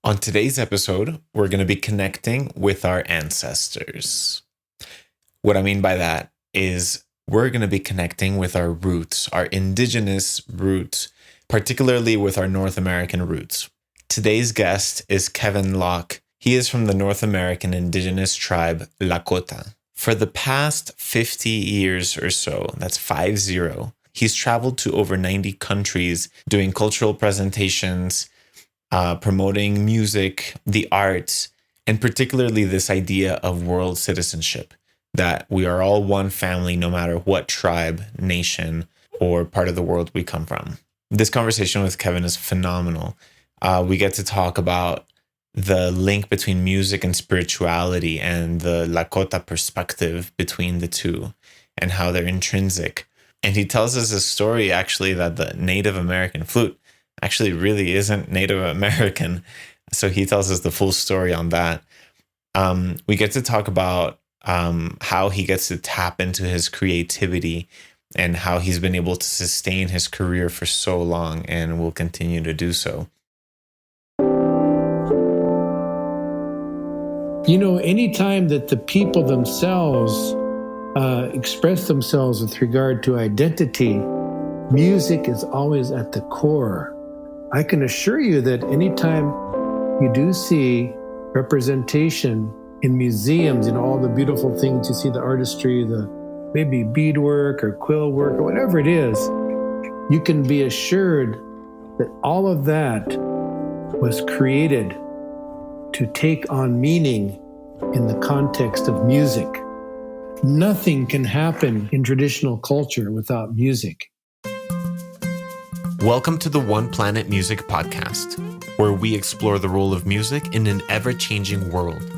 On today's episode, we're going to be connecting with our ancestors. What I mean by that is we're going to be connecting with our roots, our indigenous roots, particularly with our North American roots. Today's guest is Kevin Locke. He is from the North American indigenous tribe Lakota. For the past 50 years or so, that's 50, he's traveled to over 90 countries doing cultural presentations, promoting music, the arts, and particularly this idea of world citizenship, that we are all one family no matter what tribe, nation, or part of the world we come from. This conversation with Kevin is phenomenal. We get to talk about the link between music and spirituality and the Lakota perspective between the two and how they're intrinsic. And he tells us a story actually that the Native American flute actually really isn't Native American. So he tells us the full story on that. We get to talk about how he gets to tap into his creativity and how he's been able to sustain his career for so long and will continue to do so. Anytime that the people themselves express themselves with regard to identity, music is always at the core. I can assure you that anytime you do see representation in museums, all the beautiful things you see, the artistry, the maybe beadwork or quill work or whatever it is, you can be assured that all of that was created to take on meaning in the context of music. Nothing can happen in traditional culture without music. Welcome to the One Planet Music Podcast, where we explore the role of music in an ever-changing world.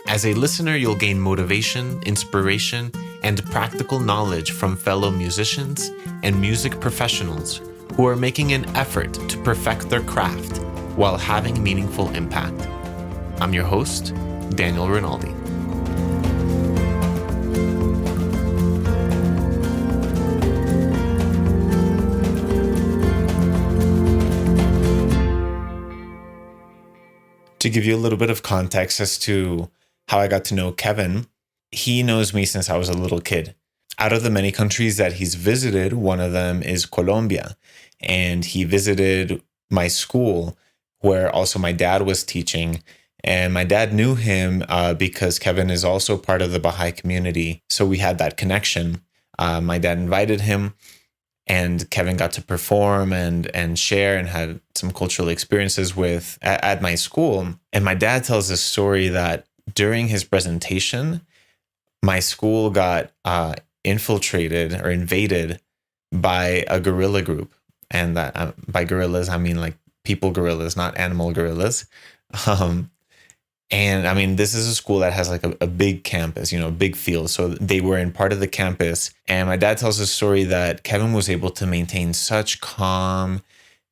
As a listener, you'll gain motivation, inspiration, and practical knowledge from fellow musicians and music professionals who are making an effort to perfect their craft while having meaningful impact. I'm your host, Daniel Rinaldi. To give you a little bit of context as to how I got to know Kevin, he knows me since I was a little kid. Out of the many countries that he's visited, one of them is Colombia. And he visited my school where also my dad was teaching. And my dad knew him because Kevin is also part of the Baha'i community. So we had that connection. My dad invited him, and Kevin got to perform and share and had some cultural experiences at my school. And my dad tells a story that during his presentation, my school got infiltrated or invaded by a guerrilla group. And that by guerrillas, I mean like people gorillas, not animal gorillas. And I mean, this is a school that has like a big campus, a big field. So they were in part of the campus. And my dad tells a story that Kevin was able to maintain such calm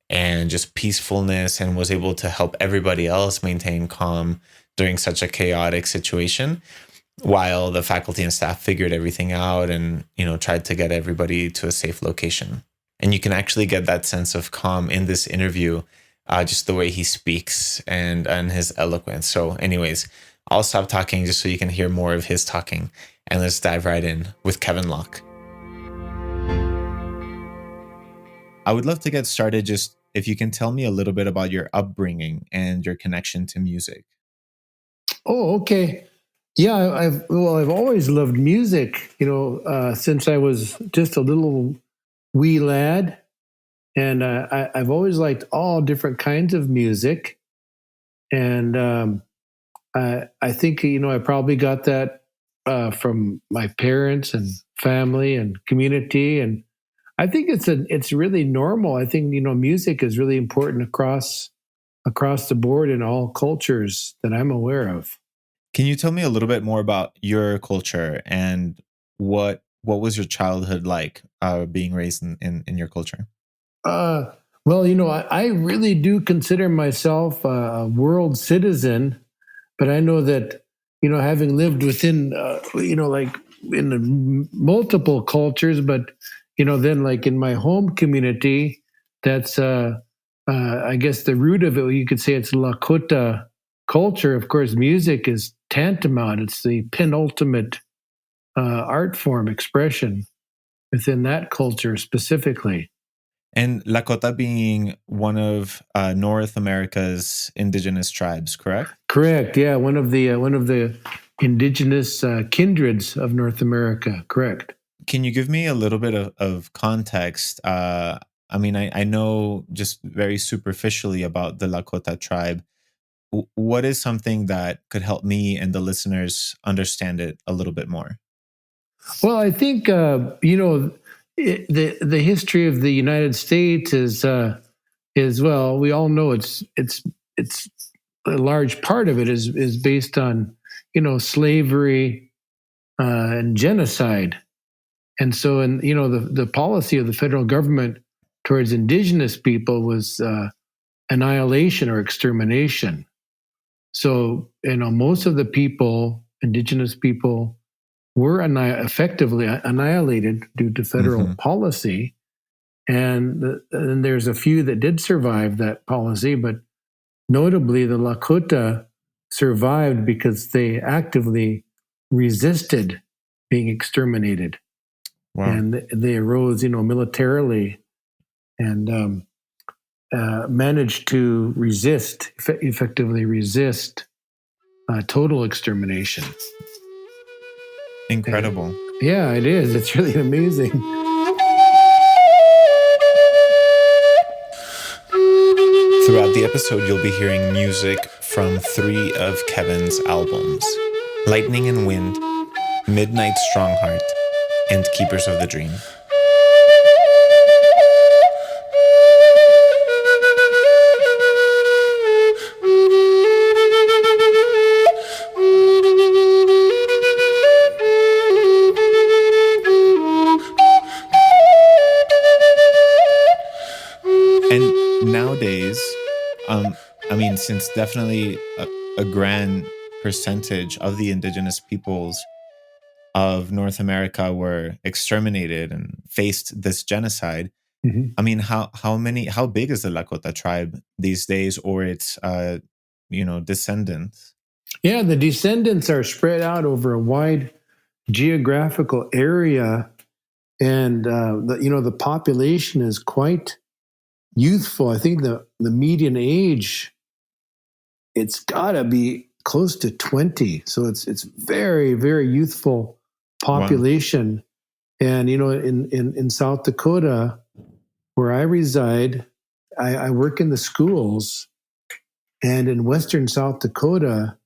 and just peacefulness and was able to help everybody else maintain calm during such a chaotic situation, while the faculty and staff figured everything out and, tried to get everybody to a safe location. And you can actually get that sense of calm in this interview, just the way he speaks and his eloquence. So anyways, I'll stop talking just so you can hear more of his talking. And let's dive right in with Kevin Locke. I would love to get started just if you can tell me a little bit about your upbringing and your connection to music. Oh, okay. Yeah, I've always loved music, since I was just a little wee lad. And I've always liked all different kinds of music. And I think, I probably got that from my parents and family and community. And I think it's really normal. I think, music is really important across the board in all cultures that I'm aware of. Can you tell me a little bit more about your culture and what was your childhood like being raised in your culture? Well, I really do consider myself a world citizen, but I know that, having lived within, like in multiple cultures, but, then like in my home community, that's I guess the root of it, you could say it's Lakota culture. Of course, music is tantamount. It's the penultimate art form expression within that culture specifically. And Lakota being one of North America's indigenous tribes, correct? Correct. Yeah, one of the indigenous kindreds of North America. Correct. Can you give me a little bit of context? I mean, I know just very superficially about the Lakota tribe. What is something that could help me and the listeners understand it a little bit more? Well, I think the history of the United States is well. We all know it's a large part of it is based on slavery and genocide, and so the policy of the federal government towards indigenous people was annihilation or extermination. So most of the people, indigenous people, were effectively annihilated due to federal policy. And there's a few that did survive that policy, but notably the Lakota survived because they actively resisted being exterminated. Wow. And they arose, militarily and managed to effectively resist total extermination. Incredible. Yeah, it is. It's really amazing. Throughout the episode, you'll be hearing music from 3 of Kevin's albums: Lightning and Wind, Midnight Strongheart, and Keepers of the Dream. Nowadays, I mean, since definitely a grand percentage of the indigenous peoples of North America were exterminated and faced this genocide. Mm-hmm. I mean, how big is the Lakota tribe these days, or its descendants? Yeah, the descendants are spread out over a wide geographical area, and the population is quite youthful. I think the median age, it's got to be close to 20. So it's very, very youthful population. Wow. And in South Dakota, where I reside, I work in the schools, and in Western South Dakota,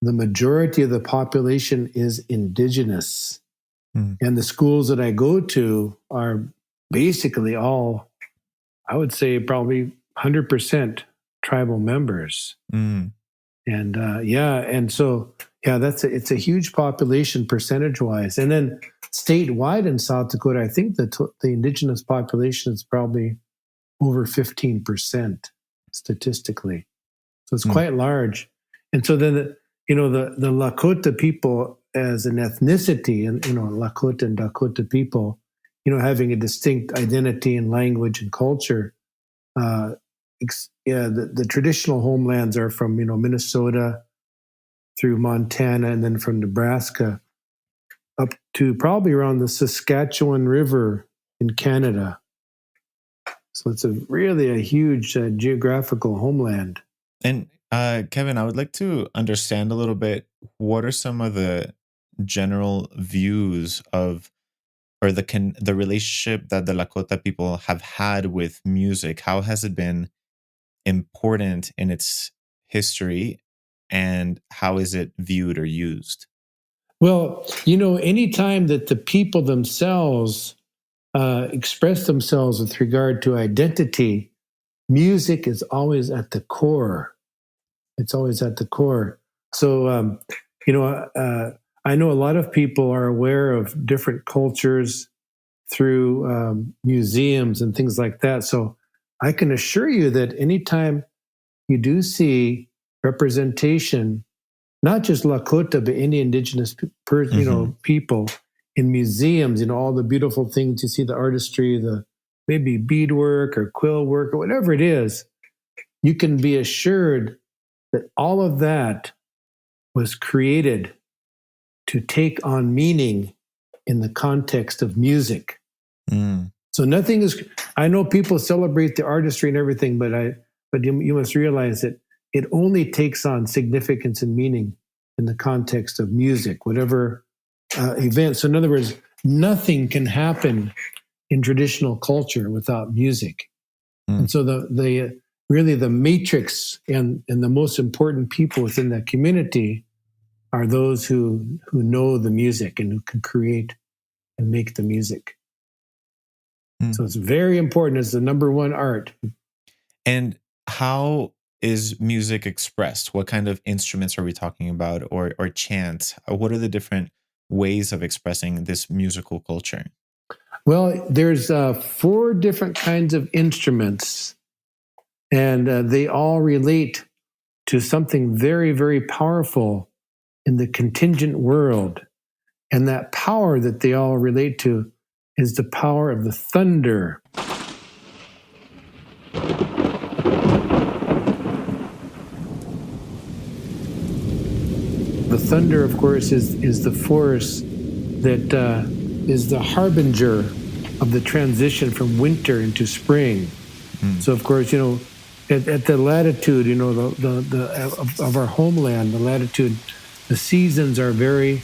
the majority of the population is Indigenous. And the schools that I go to are basically all, I would say, probably 100% tribal members. And so it's a huge population percentage-wise. And then statewide in South Dakota, I think the Indigenous population is probably over 15% statistically. So it's quite large. And so then the Lakota people as an ethnicity, and Lakota and Dakota people, having a distinct identity and language and culture. The traditional homelands are from Minnesota through Montana, and then from Nebraska up to probably around the Saskatchewan River in Canada. So it's really a huge geographical homeland. And Kevin, I would like to understand a little bit, what are some of the general views of, or the relationship that the Lakota people have had with music? How has it been important in its history, and how is it viewed or used? Well, anytime that the people themselves express themselves with regard to identity, music is always at the core. It's always at the core. So, I know a lot of people are aware of different cultures through museums and things like that. So I can assure you that anytime you do see representation, not just Lakota, but any indigenous people in museums, all the beautiful things you see, the artistry, the maybe beadwork or quill work or whatever it is, you can be assured that all of that was created to take on meaning in the context of music. So nothing is, I know people celebrate the artistry and everything, but you must realize that it only takes on significance and meaning in the context of music, whatever event. So in other words, nothing can happen in traditional culture without music. And so the really the matrix and the most important people within that community are those who know the music and who can create and make the music. So it's very important. It's the number one art. And how is music expressed? What kind of instruments are we talking about, or chant? What are the different ways of expressing this musical culture? Well, there's 4 different kinds of instruments, and they all relate to something very, very powerful in the contingent world. And that power that they all relate to is the power of the thunder. The thunder, of course, is the force that is the harbinger of the transition from winter into spring. So, of course, at the latitude, of our homeland, the latitude, the seasons are very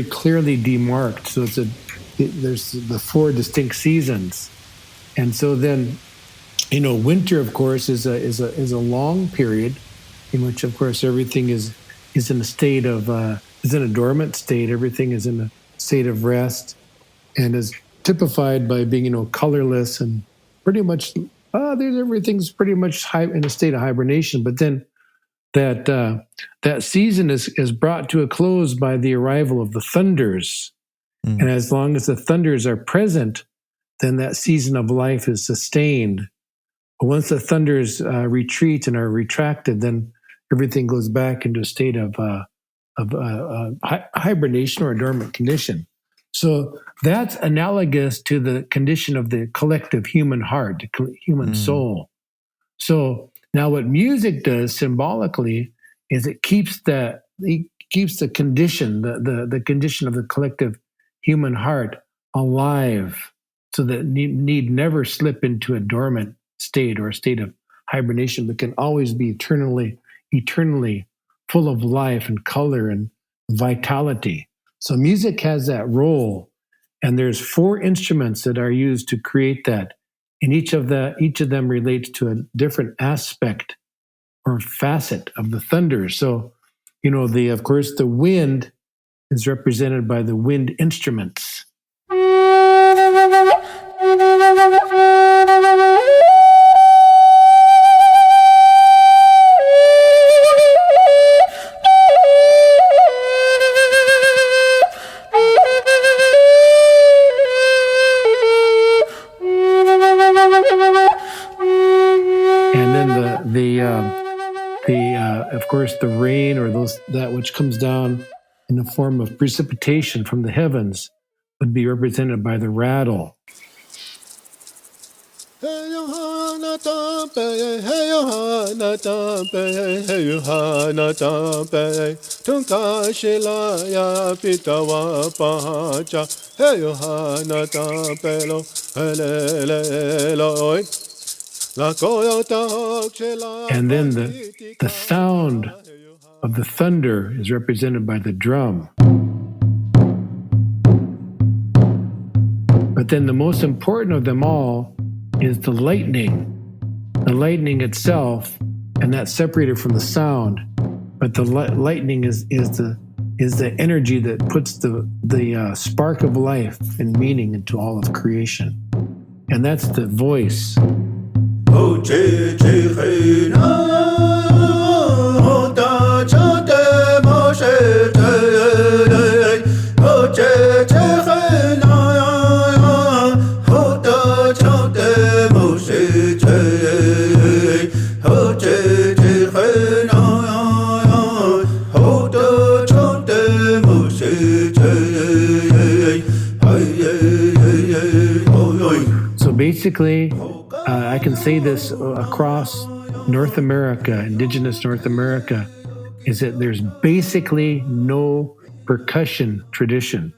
clearly demarked. So there's the 4 distinct seasons, and so then, winter, of course, is a long period in which, of course, everything is in a state of is in a dormant state. Everything is in a state of rest, and is typified by being colorless and pretty much everything's pretty much in a state of hibernation. But then that season is brought to a close by the arrival of the thunders. And as long as the thunders are present, then that season of life is sustained. But once the thunders retreat and are retracted, then everything goes back into a state of hibernation or a dormant condition. So that's analogous to the condition of the collective human heart, the human soul. So now what music does symbolically is it keeps the condition, the condition of the collective human heart alive, so that need never slip into a dormant state or a state of hibernation, but can always be eternally full of life and color and vitality. So music has that role, and there's 4 instruments that are used to create that. And each of them relates to a different aspect or facet of the thunder. So, of course, the wind is represented by the wind instruments. Of course, the rain or that which comes down in the form of precipitation from the heavens would be represented by the rattle. And then the sound of the thunder is represented by the drum. But then the most important of them all is the lightning. The lightning itself, and that's separated from the sound. But the lightning is the energy that puts the spark of life and meaning into all of creation. And that's the voice. basically, I can say this across North America, Indigenous North America, is that there's basically no percussion tradition.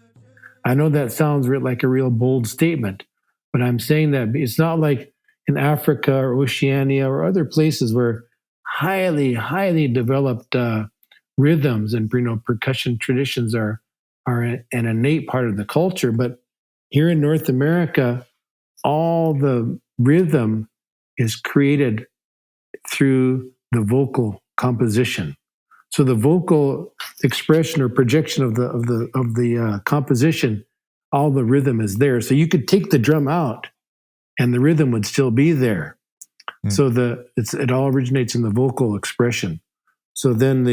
I know that sounds like a real bold statement, but I'm saying that it's not like in Africa or Oceania or other places where highly developed rhythms and percussion traditions are an innate part of the culture. But here in North America, all the rhythm is created through the vocal composition. So the vocal expression or projection of the composition, all the rhythm is there. So you could take the drum out, and the rhythm would still be there. Mm. So it all originates in the vocal expression. So then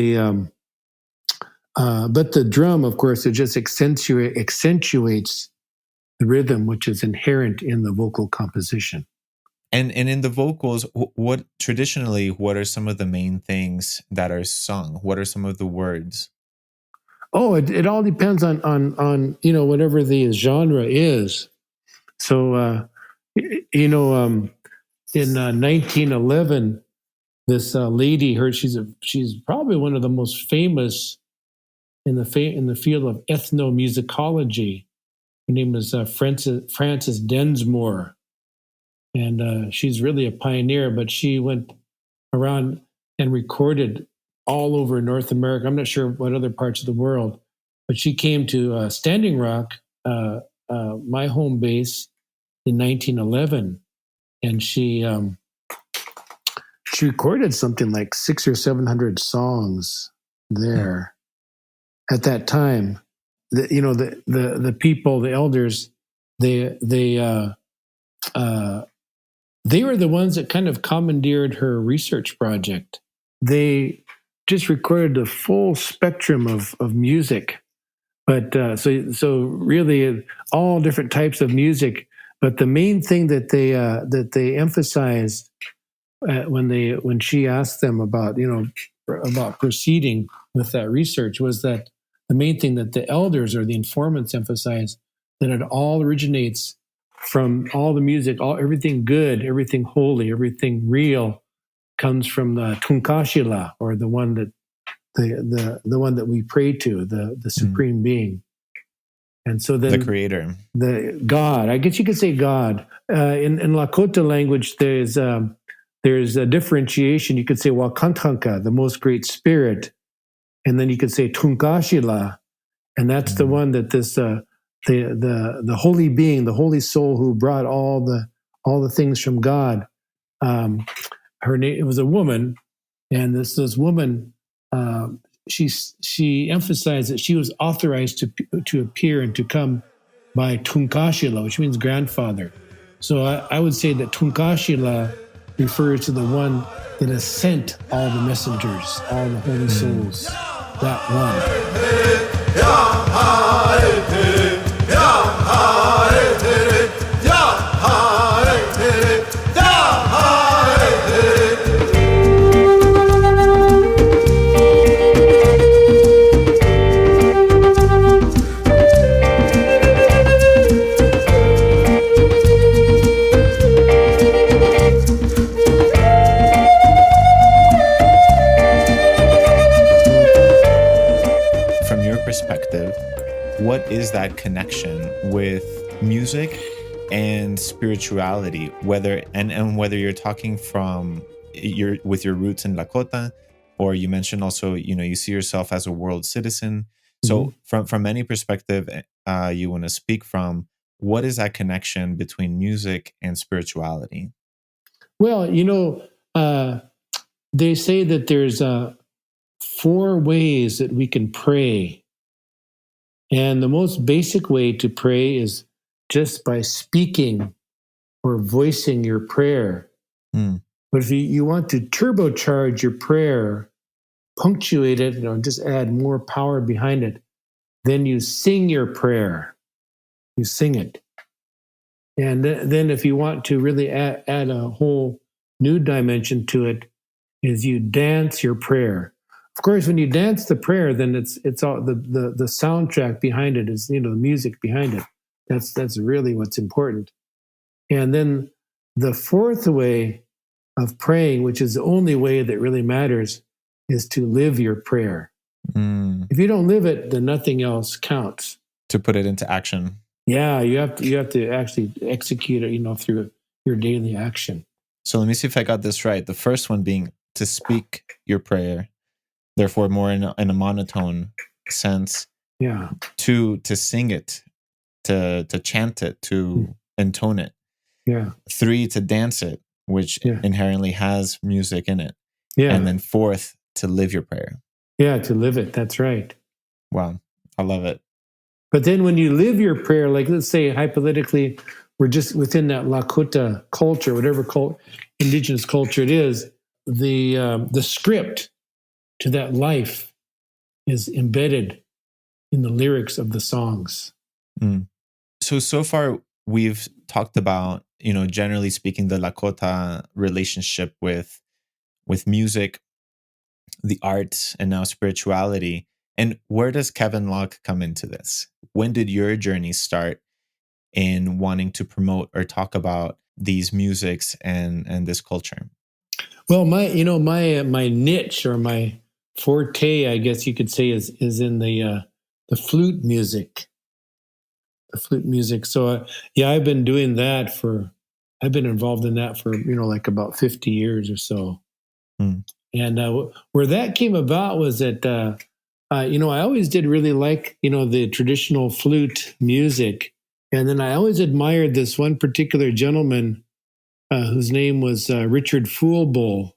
but the drum, of course, it just accentuates the rhythm, which is inherent in the vocal composition. And in the vocals, what are some of the main things that are sung? What are some of the words? Oh, it all depends on whatever the genre is. So in 1911, this lady, she's probably one of the most famous in the field of ethnomusicology. Her name is Frances Densmore. And she's really a pioneer, but she went around and recorded all over North America. I'm not sure what other parts of the world, but she came to Standing Rock, my home base, in 1911, and she recorded something like 600 or 700 songs there. At that time, the people, the elders, they were the ones that kind of commandeered her research project. They just recorded the full spectrum of music, but so really all different types of music. But the main thing that they emphasized when she asked them about proceeding with that research was that the main thing that the elders or the informants emphasized, that it all originates from all the music, everything good, everything holy, everything real comes from the Tunkashila, or the one that the one that we pray to, the supreme being. And so then the creator, the God, I guess you could say God. In Lakota language, there's a differentiation. You could say Wakantanka, the most great spirit, and then you could say Tunkashila, and that's the one that this the holy being, the holy soul who brought all the things from God. Her name, it was a woman, and this woman, she emphasized that she was authorized to appear and to come by Tunkashila, which means grandfather. So I would say that Tunkashila refers to the one that has sent all the messengers, all the holy souls. That one. Perspective, what is that connection with music and spirituality, whether you're talking from with your roots in Lakota, or you mentioned also you see yourself as a world citizen. So from any perspective you want to speak from, what is that connection between music and spirituality? Well, they say that there's 4 ways that we can pray. And the most basic way to pray is just by speaking or voicing your prayer. But if you want to turbocharge your prayer, punctuate it, just add more power behind it, then you sing your prayer. You sing it. And then if you want to really add a whole new dimension to it, is you dance your prayer. Of course, when you dance the prayer, then it's all the soundtrack behind it is the music behind it. That's really what's important. And then the fourth way of praying, which is the only way that really matters, is to live your prayer. If you don't live it, then nothing else counts. To put it into action. Yeah, you have to actually execute it, through your daily action. So let me see if I got this right. The first one being to speak your prayer, therefore more in a monotone sense. Yeah. 2, to sing it, to chant it, to intone it. Yeah. 3, to dance it, which inherently has music in it. Yeah. And then 4th, to live your prayer. Yeah, to live it. That's right. Wow. I love it. But then when you live your prayer, like let's say hypothetically, we're just within that Lakota culture, whatever indigenous culture it is, the script to that life is embedded in the lyrics of the songs. So far we've talked about, generally speaking, the Lakota relationship with music, the arts, and now spirituality. And where does Kevin Locke come into this? When did your journey start in wanting to promote or talk about these musics and this culture? Well, my niche or my forte, I guess you could say, is in the flute music. The flute music. So I've been doing that I've been involved in that for like about 50 years or so. And where that came about was that I always did really like the traditional flute music, and then I always admired this one particular gentleman whose name was Richard Foolbull,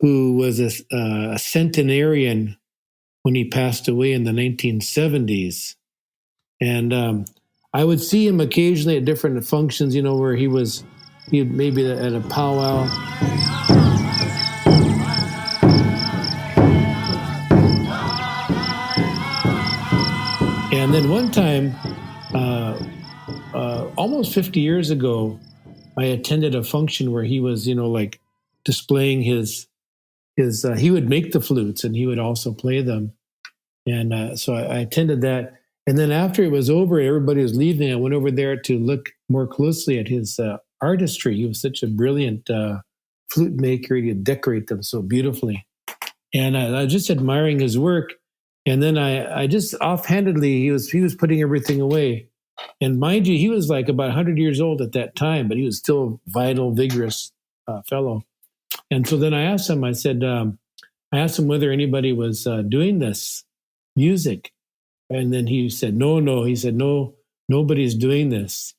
who was a centenarian when he passed away in the 1970s. And I would see him occasionally at different functions, where he maybe at a powwow. And then one time, almost 50 years ago, I attended a function where he was, like displaying his he would make the flutes and he would also play them. And so I attended that. And then after it was over, everybody was leaving. I went over there to look more closely at his artistry. He was such a brilliant flute maker. He could decorate them so beautifully. And I was just admiring his work. And then I just offhandedly, he was putting everything away. And mind you, he was like about 100 years old at that time, but he was still a vital, vigorous fellow. And so then I asked him, I asked him whether anybody was doing this music. And then he said, no. He said, no, nobody's doing this.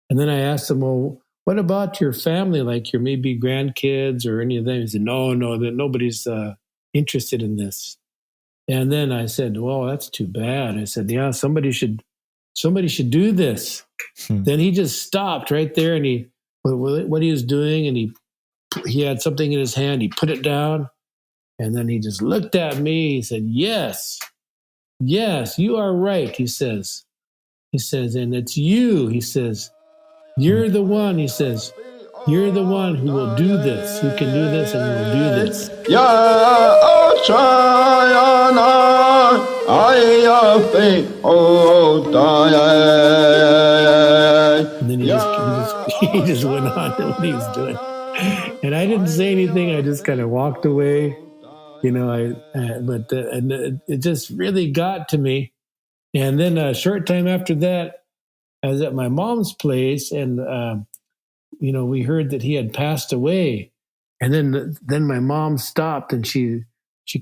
And then I asked him, well, what about your family, like your maybe grandkids or any of them? He said, no, that nobody's interested in this. And then I said, well, that's too bad. I said, yeah, somebody should do this. Then he just stopped right there, and what he was doing, and he had something in his hand. He put it down, and then he just looked at me. He said, yes, you are right. He says, and it's you. He says, you're the one. He says, you're the one who will do this, who can do this and will do this. And then he just went on to what he was doing. And I didn't say anything. I just kind of walked away, but it just really got to me. And then a short time after that, I was at my mom's place, and we heard that he had passed away. And then my mom stopped, and she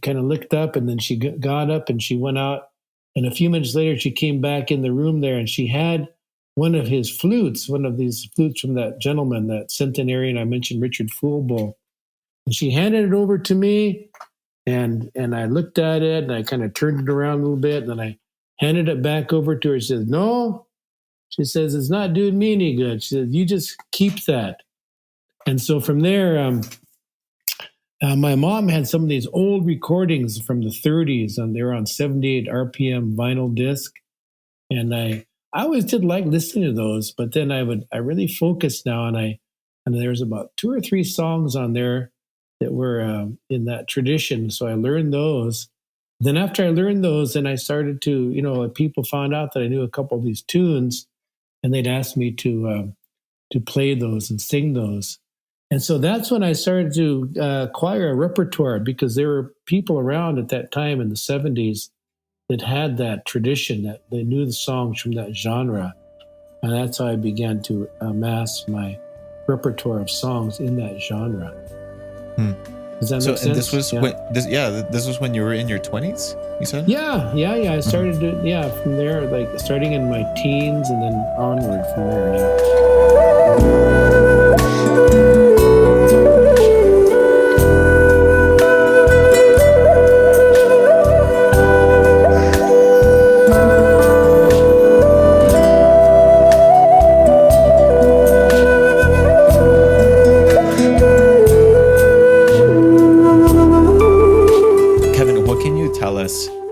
kind of looked up, and then she got up and she went out. And a few minutes later, she came back in the room there, and she had one of these flutes from that gentleman, that centenarian I mentioned, Richard Foolbull. And she handed it over to me, and I looked at it, and I kind of turned it around a little bit, and then I handed it back over to her. She says, no. She says, it's not doing me any good. She says, you just keep that. And so from there, my mom had some of these old recordings from the 30s, and they were on 78 RPM vinyl disc. And I always did like listening to those, but then I really focused now, and there's about 2 or 3 songs on there that were in that tradition. So I learned those. Then after I learned those, then I started to, people found out that I knew a couple of these tunes, and they'd asked me to play those and sing those. And so that's when I started to acquire a repertoire, because there were people around at that time in the 70s that had that tradition, that they knew the songs from that genre. And that's how I began to amass my repertoire of songs in that genre. Does that make sense? And this was this was when you were in your 20s, you said? Yeah. I started from there, like starting in my teens and then onward from there. Yeah.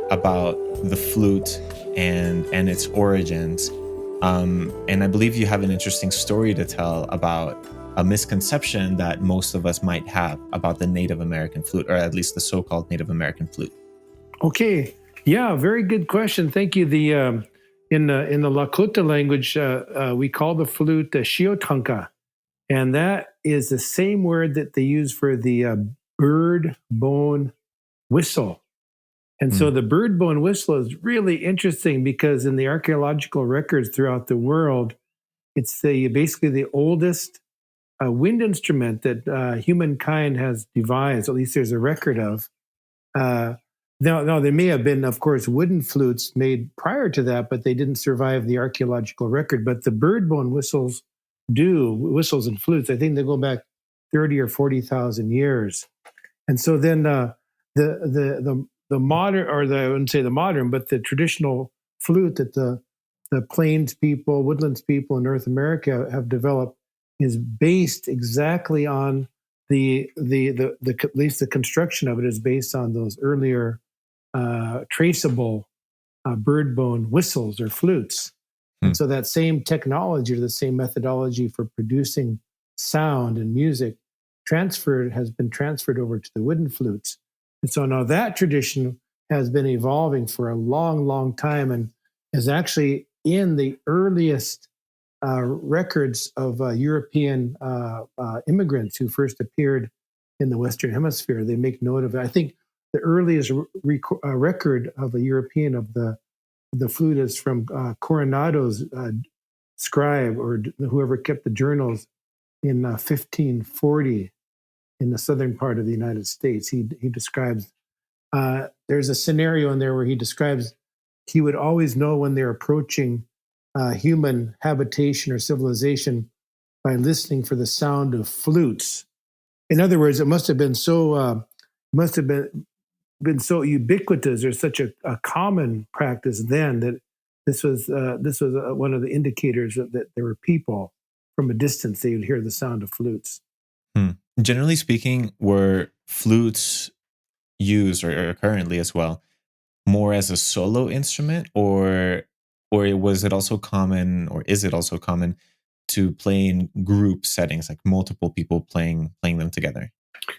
About the flute and its origins, and I believe you have an interesting story to tell about a misconception that most of us might have about the Native American flute, or at least the so-called Native American flute. Okay, yeah, very good question. Thank you. The in the Lakota language, we call the flute shiotanka, and that is the same word that they use for the bird bone whistle. And so the bird bone whistle is really interesting, because in the archaeological records throughout the world, it's basically the oldest wind instrument that humankind has devised. At least there's a record of. Now, there may have been, of course, wooden flutes made prior to that, but they didn't survive the archaeological record. But the bird bone whistles and flutes, I think they go back 30 or 40,000 years. And so then the modern, or I wouldn't say the modern, but the traditional flute that the plains people, woodlands people in North America have developed is based exactly on the at least the construction of it is based on those earlier traceable bird bone whistles or flutes. And so that same technology, or the same methodology for producing sound and music has been transferred over to the wooden flutes. And so now that tradition has been evolving for a long, long time, and is actually in the earliest records of European immigrants who first appeared in the Western Hemisphere. They make note of it. I think the earliest record of a European of the flute is from Coronado's scribe, or whoever kept the journals, in 1540. In the southern part of the United States. He describes, there's a scenario in there where he describes he would always know when they're approaching human habitation or civilization by listening for the sound of flutes. In other words, it must have been so ubiquitous, or such a common practice then, that this was one of the indicators that there were people from a distance. They would hear the sound of flutes. Generally speaking, were flutes used, or currently as well, more as a solo instrument, or was it also common, or is it also common to play in group settings, like multiple people playing them together?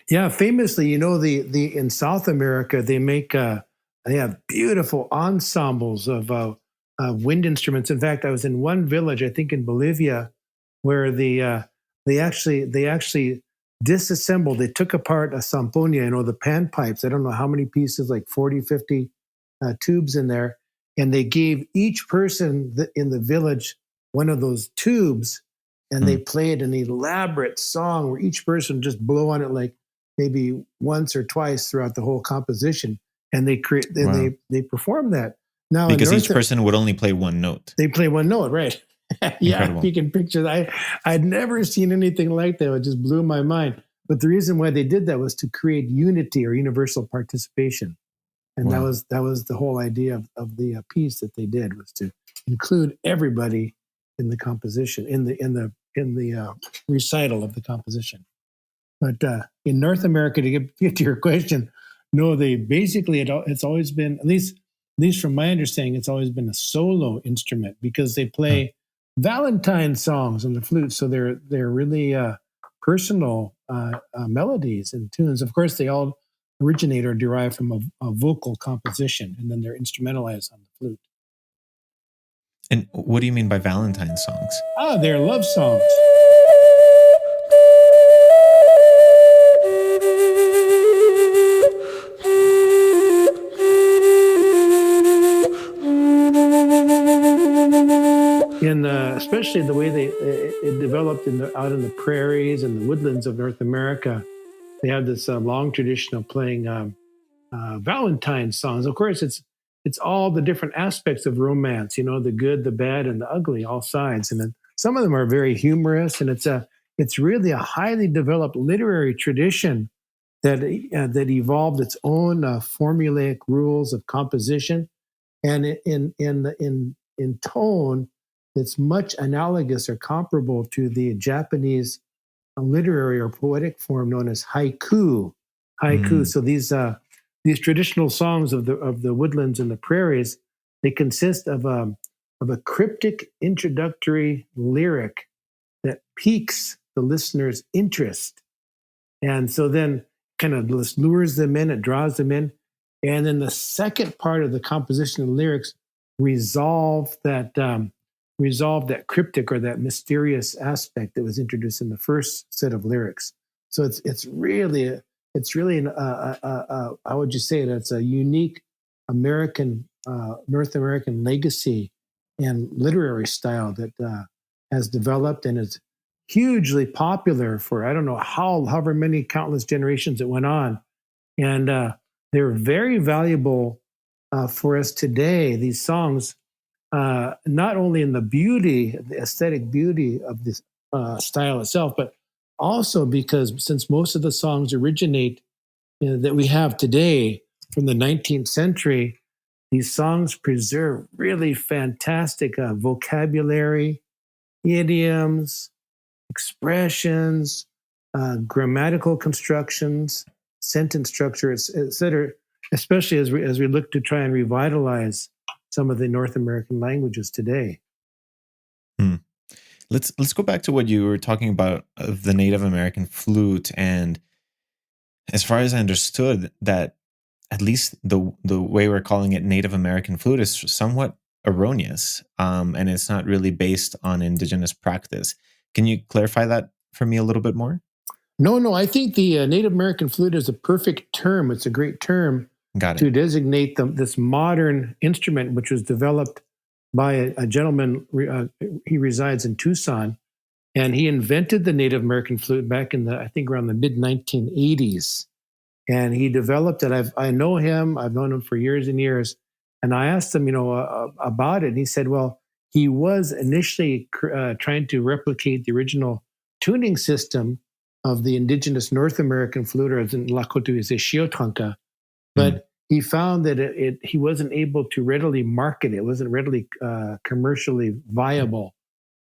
Yeah, famously, the in South America they have beautiful ensembles of wind instruments. In fact, I was in one village, I think in Bolivia, where they actually disassembled. They took apart a zampoña, the panpipes. I don't know how many pieces, like 40, 50 tubes in there. And they gave each person in the village one of those tubes, and they played an elaborate song where each person just blow on it like maybe once or twice throughout the whole composition. And they perform that. Now, because each person would only play one note. They play one note, right? Yeah, Incredible. you can picture that. I'd never seen anything like that. It just blew my mind. But the reason why they did that was to create unity, or universal participation. And that was the whole idea of the piece that they did, was to include everybody in the composition, in the recital of the composition. But in North America, to get to your question, no, they basically it's always been, at least from my understanding, it's always been a solo instrument, because they play Valentine songs on the flute, so they're really personal melodies and tunes. Of course, they all originate or derive from a vocal composition, and then they're instrumentalized on the flute. And what do you mean by Valentine songs? They're love songs. especially the way it developed out in the prairies and the woodlands of North America. They have this long tradition of playing Valentine songs. Of course, it's all the different aspects of romance. The good, the bad, and the ugly, all sides. And then some of them are very humorous, and it's really a highly developed literary tradition that evolved its own formulaic rules of composition, and in tone, it's much analogous or comparable to the Japanese literary or poetic form known as haiku. So these traditional songs of the woodlands and the prairies, they consist of a cryptic introductory lyric that piques the listener's interest, and so then kind of lures them in, it draws them in, and then the second part of the composition of the lyrics resolve that cryptic or that mysterious aspect that was introduced in the first set of lyrics. So it's really how would you say it? It's a unique American North American legacy and literary style that has developed and is hugely popular for I don't know however many countless generations it went on, and they're very valuable for us today. These songs. Not only in the aesthetic beauty of this style itself, but also because since most of the songs originate that we have today from the 19th century, these songs preserve really fantastic vocabulary, idioms, expressions, grammatical constructions, sentence structure, etc. Especially as we look to try and revitalize some of the North American languages today. Let's go back to what you were talking about of the Native American flute, and as far as I understood, that at least the way we're calling it Native American flute is somewhat erroneous, and it's not really based on Indigenous practice. Can you clarify that for me a little bit more? No, I think the Native American flute is a perfect term. It's a great term to designate this modern instrument, which was developed by a gentleman. He resides in Tucson, and he invented the Native American flute back in I think around the mid 1980s. And he developed it. I know him. I've known him for years and years. And I asked him, about it. And he said, well, he was initially trying to replicate the original tuning system of the indigenous North American flute, or as in Lakota we say shiotanka. But he found that he wasn't able to readily market it. It wasn't readily commercially viable.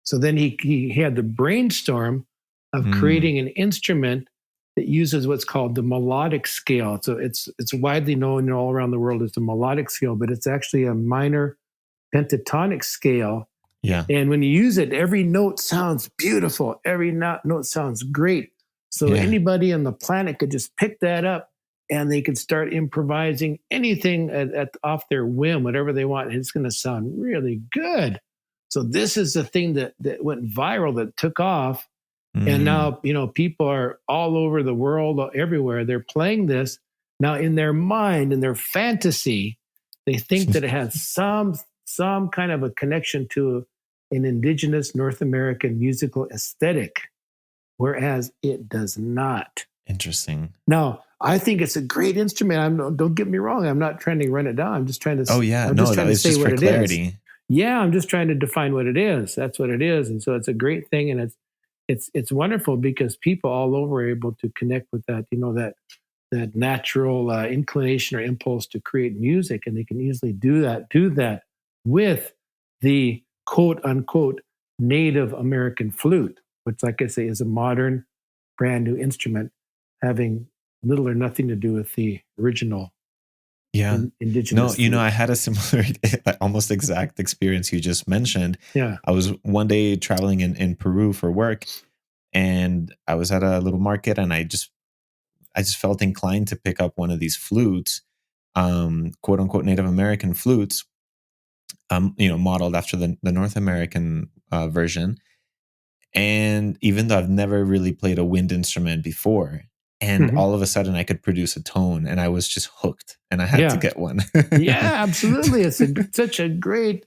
So then he had the brainstorm of creating an instrument that uses what's called the melodic scale. So it's widely known all around the world as the melodic scale, but it's actually a minor pentatonic scale. Yeah. And when you use it, every note sounds beautiful. Every note sounds great. So anybody on the planet could just pick that up, and they could start improvising anything off their whim, whatever they want. And it's going to sound really good. So this is the thing that went viral, that took off. And now, people are all over the world, everywhere. They're playing this. Now, in their mind, in their fantasy, they think that it has some kind of a connection to an indigenous North American musical aesthetic, whereas it does not. Interesting. Now, I think it's a great instrument. Don't get me wrong. I'm not trying to run it down. I'm just trying to. I'm just trying to say what it is. Yeah, I'm just trying to define what it is. That's what it is, and so it's a great thing, and it's wonderful because people all over are able to connect with that. That natural inclination or impulse to create music, and they can easily do that with the quote unquote Native American flute, which, like I say, is a modern, brand new instrument having little or nothing to do with the original indigenous. No, I had a similar, almost exact experience you just mentioned. Yeah. I was one day traveling in Peru for work, and I was at a little market, and I just felt inclined to pick up one of these flutes, quote unquote Native American flutes, modeled after the North American version. And even though I've never really played a wind instrument before, and all of a sudden I could produce a tone, and I was just hooked, and I had to get one. Yeah, absolutely. It's such a great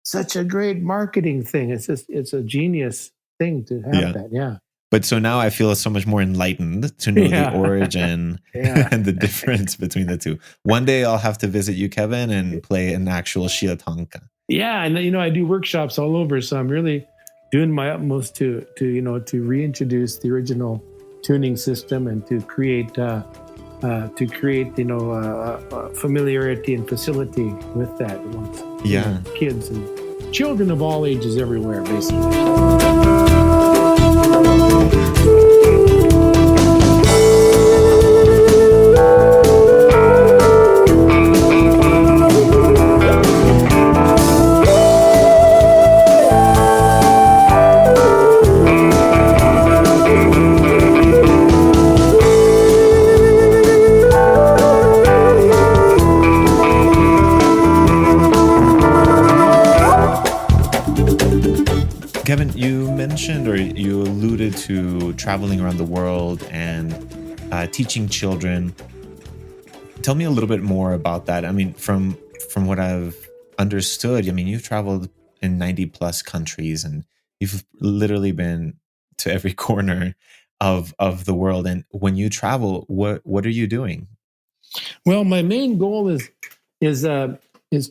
such a great marketing thing. It's a genius thing to have Yeah. that. Yeah. But so now I feel so much more enlightened to know the Yeah. origin Yeah. and the difference between the two. One day I'll have to visit you, Kevin, and play an actual shiatanka. Yeah. And I do workshops all over. So I'm really doing my utmost to reintroduce the original tuning system and to create familiarity and facility with that amongst kids and children of all ages everywhere, basically. Kevin, you mentioned or you alluded to traveling around the world and teaching children. Tell me a little bit more about that. I mean, from what I've understood, I mean, you've traveled in 90 plus countries and you've literally been to every corner of the world. And when you travel, what are you doing? Well, my main goal is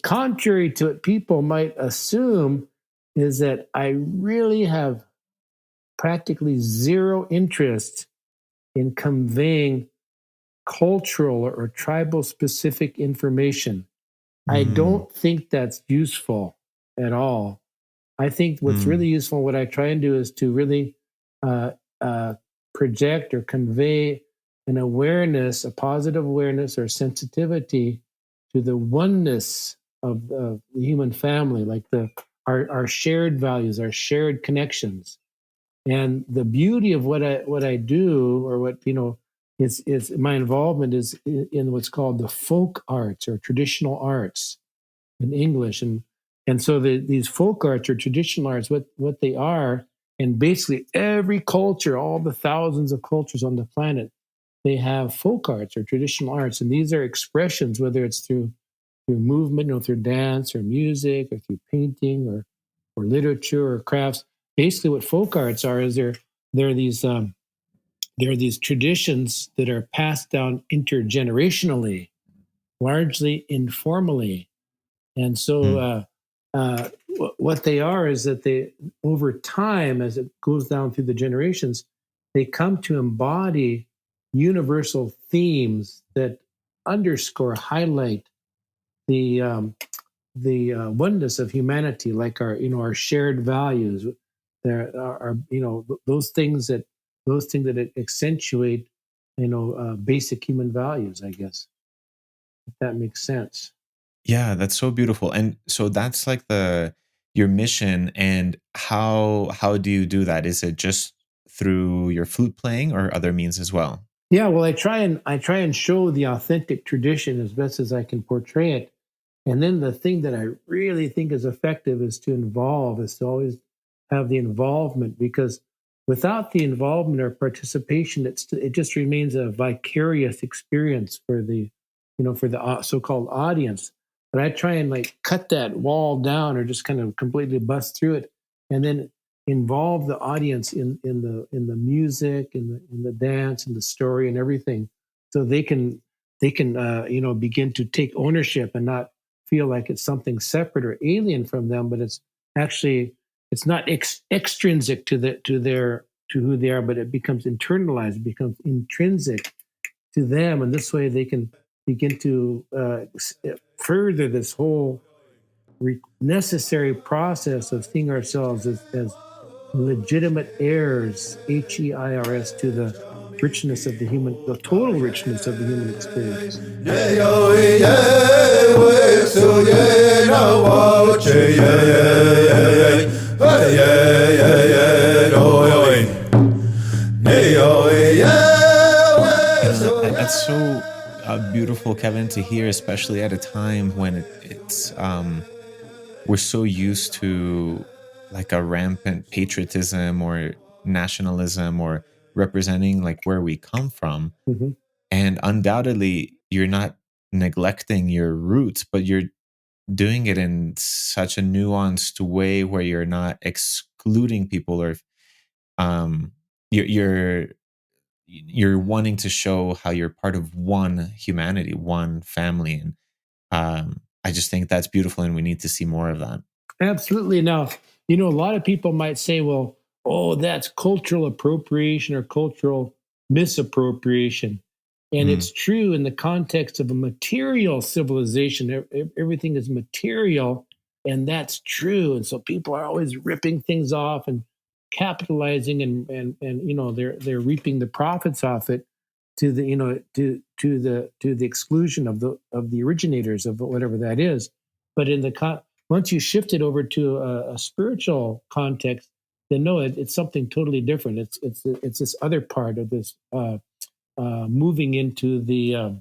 contrary to what people might assume, is that I really have practically zero interest in conveying cultural or tribal specific information. I don't think that's useful at all. I think what's really useful, what I try and do, is to really project or convey an awareness, a positive awareness or sensitivity to the oneness of the human family, like our shared values, our shared connections. And the beauty of what I do, or what is my involvement, is in what's called the folk arts or traditional arts in English. And so these folk arts or traditional arts, what they are, and basically every culture, all the thousands of cultures on the planet, they have folk arts or traditional arts, and these are expressions, whether it's through movement, through dance or music, or through painting, or literature or crafts. Basically, what folk arts are is they're these traditions that are passed down intergenerationally, largely informally. And so what they are is that they, over time, as it goes down through the generations, they come to embody universal themes that underscore, highlight the oneness of humanity, like our shared values. There are those things that accentuate basic human values, I guess, if that makes sense. Yeah, that's so beautiful. And so that's like your mission. And how do you do that? Is it just through your flute playing or other means as well? Yeah, well, I try and show the authentic tradition as best as I can portray it. And then the thing that I really think is effective is to always have the involvement, because without the involvement or participation, it just remains a vicarious experience for the so-called audience. But I try and cut that wall down, or just kind of completely bust through it, and then involve the audience in the music, in the dance, in the story, and everything, so they can begin to take ownership and not feel like it's something separate or alien from them, but it's not extrinsic to who they are, but it becomes internalized, it becomes intrinsic to them, and this way they can begin to further this whole necessary process of seeing ourselves as legitimate heirs, HEIRS, to the richness of the total richness of the human experience. That's so beautiful, Kevin, to hear, especially at a time when it's we're so used to like a rampant patriotism or nationalism or representing like where we come from. Mm-hmm. And undoubtedly, you're not neglecting your roots, but doing it in such a nuanced way where you're not excluding people, or um, you're you're wanting to show how you're part of one humanity, one family, and I just think that's beautiful, and we need to see more of that. Absolutely. Now, a lot of people might say, well, oh, that's cultural appropriation or cultural misappropriation. And Mm, it's true in the context of a material civilization. Everything is material, and that's true. And so people are always ripping things off and capitalizing, and they're reaping the profits off it to the to the exclusion of the originators of whatever that is. But once you shift it over to a spiritual context, then no, it's something totally different. It's this other part of this moving into the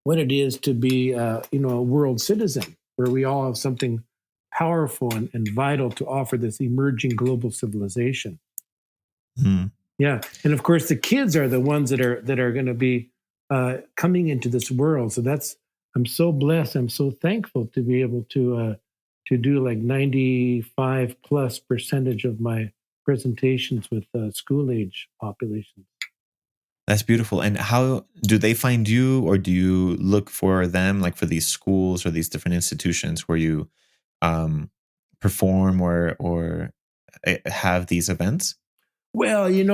what it is to be a world citizen, where we all have something powerful and vital to offer this emerging global civilization. mm. Yeah, and of course the kids are the ones that are going to be coming into this world. So I'm so blessed. I'm so thankful to be able to do like 95+% of my presentations with school age populations. That's beautiful. And how do they find you, or do you look for them, like for these schools or these different institutions where you um, perform or have these events? Well, in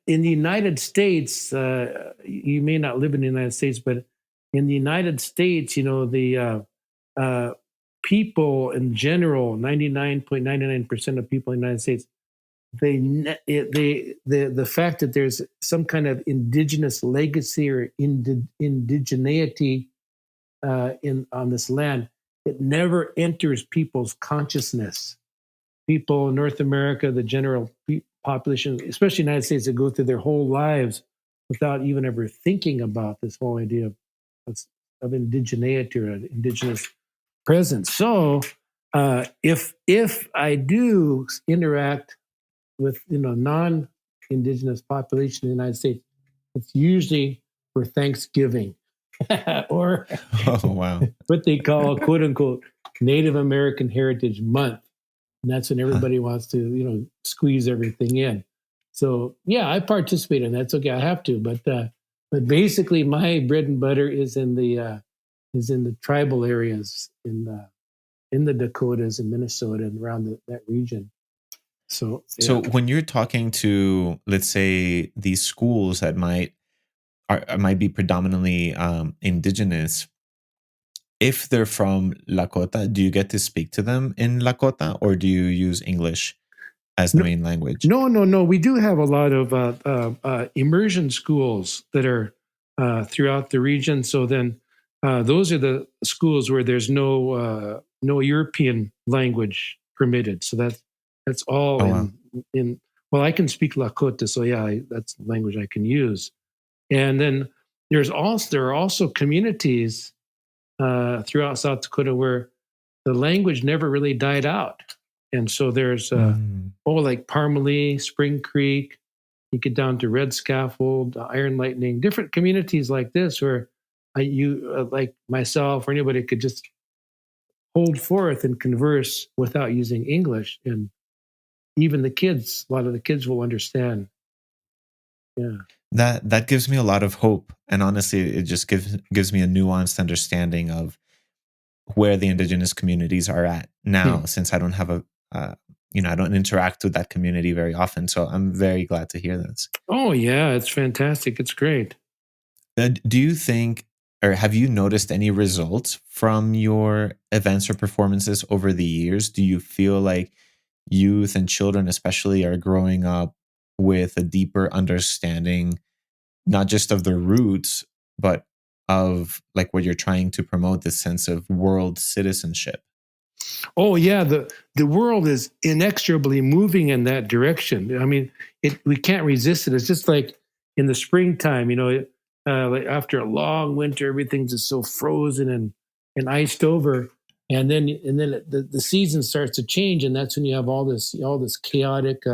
the United States, you may not live in the United States, but in the United States, the uh, people in general, 99.99% of people in the United States, the fact that there's some kind of indigenous legacy or indigeneity in on this land, it never enters people's consciousness. People in North America, the general population, especially the United States, that go through their whole lives without even ever thinking about this whole idea of indigeneity or an indigenous presence. So, if I do interact with non-indigenous population in the United States, it's usually for Thanksgiving or Oh, wow. what they call "quote unquote" Native American Heritage Month, and that's when Huh. everybody wants to squeeze everything in. So yeah, I participate in that. It's okay, I have to, but basically my bread and butter is in the tribal areas in the Dakotas and Minnesota and around that region. So So yeah. when you're talking to, let's say, these schools that might be predominantly indigenous, if they're from Lakota, do you get to speak to them in Lakota, or do you use English as the No, main language? no. We do have a lot of immersion schools that are throughout the region. So then, those are the schools where there's no European language permitted. So that's all Oh, wow. in. Well, I can speak Lakota, so yeah, that's the language I can use. And then there are also communities throughout South Dakota where the language never really died out. And so there's Mm. like Parmalee, Spring Creek, you get down to Red Scaffold, Iron Lightning, different communities like this where like myself or anybody could just hold forth and converse without using English. And even a lot of the kids will understand. Yeah. That gives me a lot of hope, and honestly, it just gives me a nuanced understanding of where the indigenous communities are at Hmm. now, since I don't have I don't interact with that community very often. So I'm very glad to hear this. Oh, yeah, it's fantastic. It's great. Do you think, or have you noticed any results from your events or performances over the years? Do you feel like youth and children, especially, are growing up with a deeper understanding, not just of their roots, but of like what you're trying to promote, this sense of world citizenship? Oh yeah, the world is inexorably moving in that direction. I mean, we can't resist it. It's just like in the springtime, like after a long winter, everything's just so frozen and iced over, and then the season starts to change, and that's when you have all this chaotic,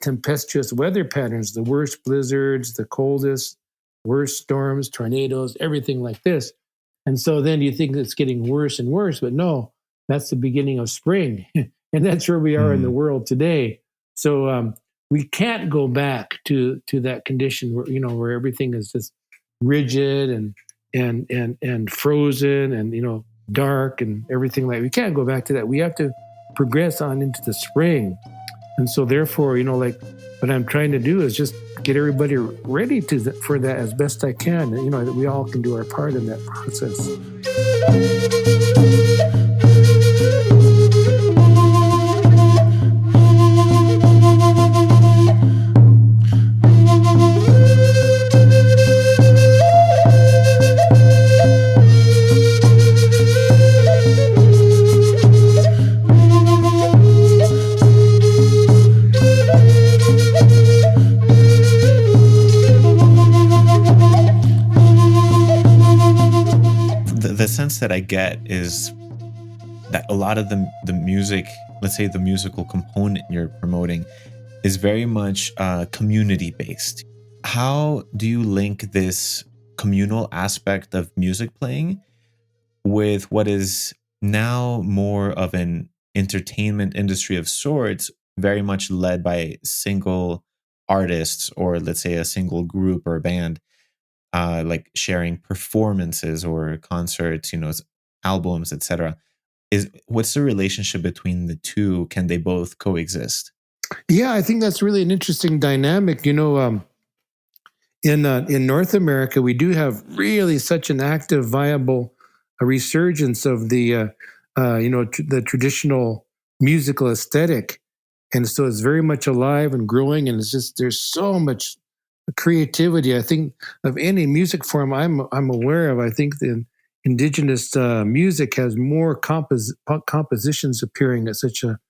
tempestuous weather patterns, the worst blizzards, the coldest, worst storms, tornadoes, everything like this. And so then you think it's getting worse and worse, but no, that's the beginning of spring. And that's where we are in the world today. So we can't go back to that condition where, where everything is just rigid and frozen and, dark and everything like that. We can't go back to that. We have to progress on into the spring. And so therefore, like what I'm trying to do is just get everybody ready for that as best I can. That we all can do our part in that process. The sense that I get is that a lot of the music, let's say the musical component you're promoting, is very much community based. How do you link this communal aspect of music playing with what is now more of an entertainment industry of sorts, very much led by single artists, or let's say a single group or band, like sharing performances or concerts, albums, etc. What's the relationship between the two? Can they both coexist? Yeah, I think that's really an interesting dynamic. In North America, we do have really such an active, viable resurgence of the the traditional musical aesthetic, and so it's very much alive and growing. And it's just there's so much creativity. I think of any music form I'm aware of. I think the Indigenous music has more compositions appearing at such a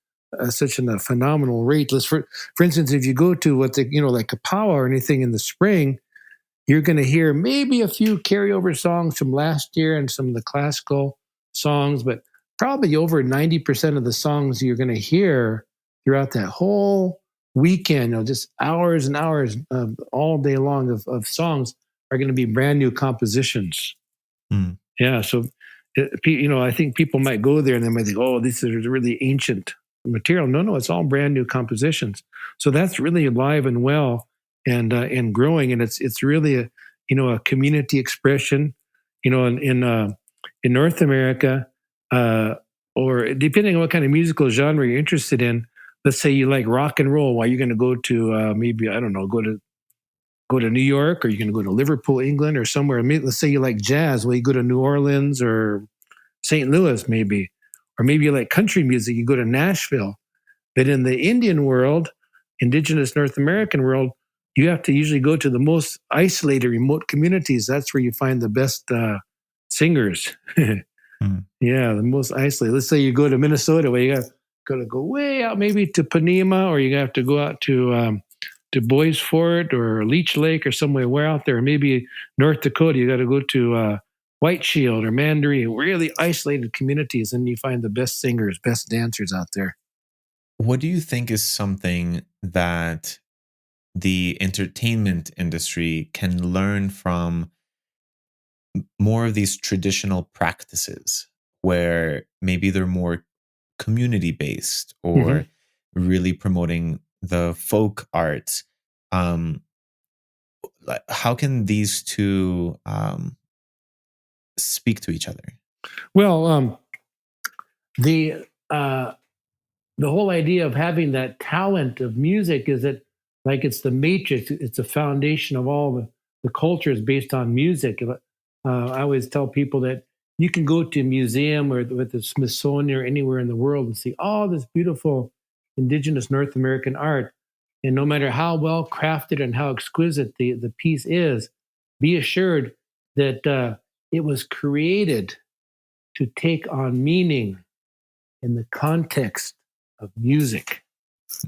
phenomenal rate. For instance, if you go to what like a powwow or anything in the spring, you're going to hear maybe a few carryover songs from last year and some of the classical songs, but probably over 90% of the songs you're going to hear throughout that whole weekend, just hours and hours all day long of songs are going to be brand new compositions. Mm. Yeah, so I think people might go there and they might think, oh, this is really ancient material. No, it's all brand new compositions. So that's really alive and well and growing, and it's really a community expression. In North America, or depending on what kind of musical genre you're interested in. Let's say you like rock and roll. Well, you're going to go to maybe I don't know, go to New York, or you're going to go to Liverpool, England, or somewhere. Let's say you like jazz. Well, you go to New Orleans or St. Louis, maybe, or maybe you like country music. You go to Nashville. But in the Indian world, Indigenous North American world, you have to usually go to the most isolated, remote communities. That's where you find the best singers. Yeah, the most isolated. Let's say you go to Minnesota, where you got to go way out, maybe to Panema, or you have to go out to Bois Fort or Leech Lake or somewhere way out there. Or maybe North Dakota, you got to go to White Shield or Mandaree, really isolated communities, and you find the best singers, best dancers out there. What do you think is something that the entertainment industry can learn from more of these traditional practices, where maybe they're more community based or really promoting the folk arts? How can these two speak to each other? Well, the whole idea of having that talent of music is that, like, it's the matrix, it's the foundation of all the cultures based on music. I always tell people that you can go to a museum or with the Smithsonian or anywhere in the world and see all this beautiful Indigenous North American art. And no matter how well crafted and how exquisite the piece is, be assured that it was created to take on meaning in the context of music.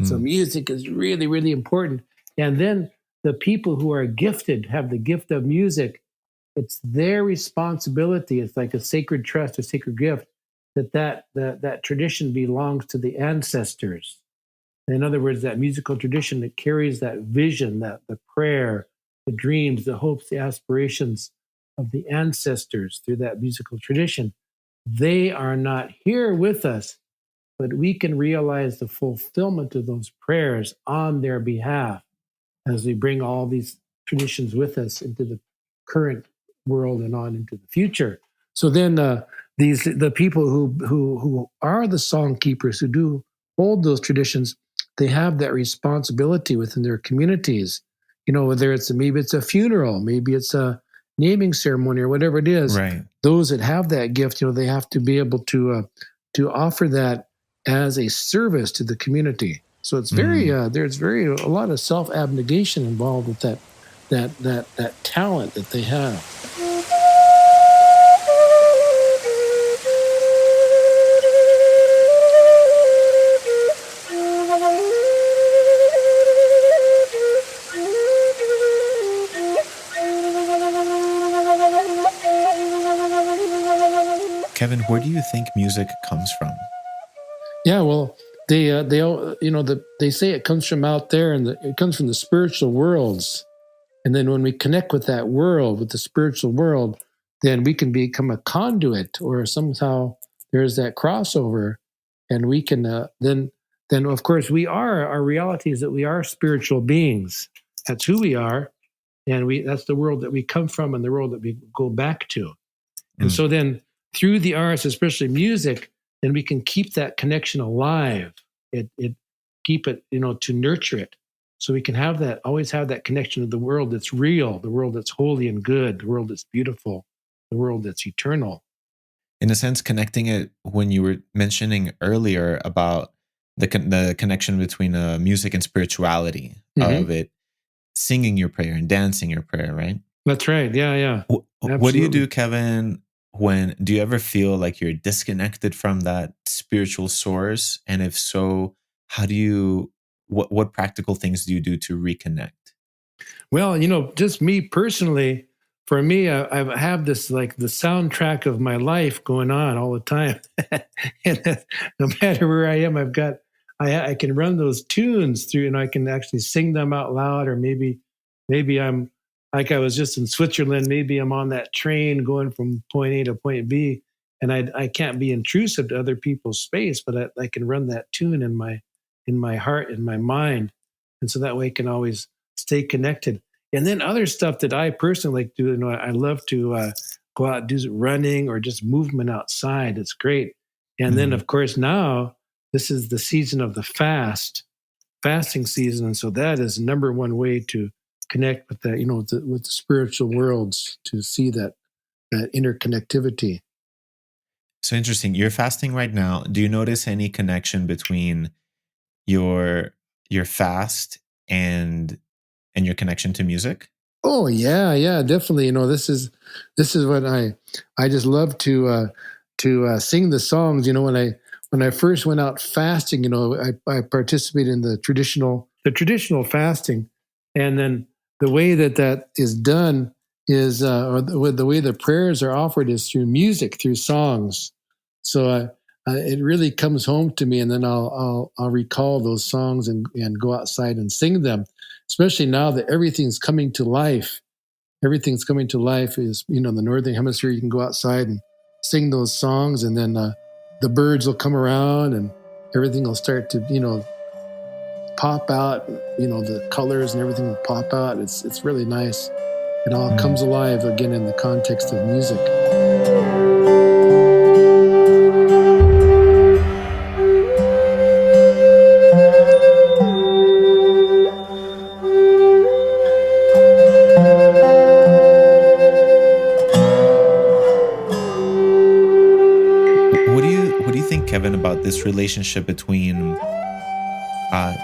So music is really, really important. And then the people who are gifted, have the gift of music, it's their responsibility. It's like a sacred trust, a sacred gift, that tradition belongs to the ancestors. In other words, that musical tradition that carries that vision, that the prayer, the dreams, the hopes, the aspirations of the ancestors through that musical tradition. They are not here with us, but we can realize the fulfillment of those prayers on their behalf as we bring all these traditions with us into the current world and on into the future. So then, the people who are the song keepers, who do hold those traditions, they have that responsibility within their communities. Whether maybe it's a funeral, maybe it's a naming ceremony, or whatever it is. Right. Those that have that gift, they have to be able to offer that as a service to the community. So it's there's a lot of self-abnegation involved with that talent that they have. Kevin, where do you think music comes from? Yeah, well, they say it comes from out there, and it comes from the spiritual worlds. And then when we connect with that world, with the spiritual world, then we can become a conduit, or somehow there's that crossover, and we can then of course our reality is that we are spiritual beings. That's who we are, and that's the world that we come from and the world that we go back to. And so then through the arts, especially music, then we can keep that connection alive. It keep it, to nurture it. So we can always have that connection to the world that's real, the world that's holy and good, the world that's beautiful, the world that's eternal. In a sense, connecting it when you were mentioning earlier about the connection between music and spirituality, of it singing your prayer and dancing your prayer, right? That's right. Yeah. What do you do, Kevin, do you ever feel like you're disconnected from that spiritual source? And if so, what practical things do you do to reconnect? Well, just me personally, for me, I have this, like, the soundtrack of my life going on all the time. And no matter where I am, I can run those tunes through, and I can actually sing them out loud. Or maybe I'm, like, I was just in Switzerland, maybe I'm on that train going from point A to point B, and I can't be intrusive to other people's space, but I can run that tune in my heart, in my mind. And so that way I can always stay connected. And then other stuff that I personally like to do, I love to go out and do running or just movement outside. It's great. And then, of course, now this is the season of the fasting season. And so that is number one way to connect with that, with the spiritual worlds, to see that interconnectivity. So interesting. You're fasting right now. Do you notice any connection between your fast and your connection to music? Oh yeah, definitely. This is what I just love to sing the songs. When I first went out fasting, I participated in the traditional fasting, and then the way that is done is, or the way the prayers are offered, is through music, through songs. So it really comes home to me, and then I'll recall those songs and go outside and sing them. Especially now that everything's coming to life. Everything's coming to life is, the Northern Hemisphere. You can go outside and sing those songs, and then the birds will come around, and everything will start to, pop out. The colors and everything will pop out. It's really nice. It all comes alive again in the context of music. What do you think, Kevin, about this relationship between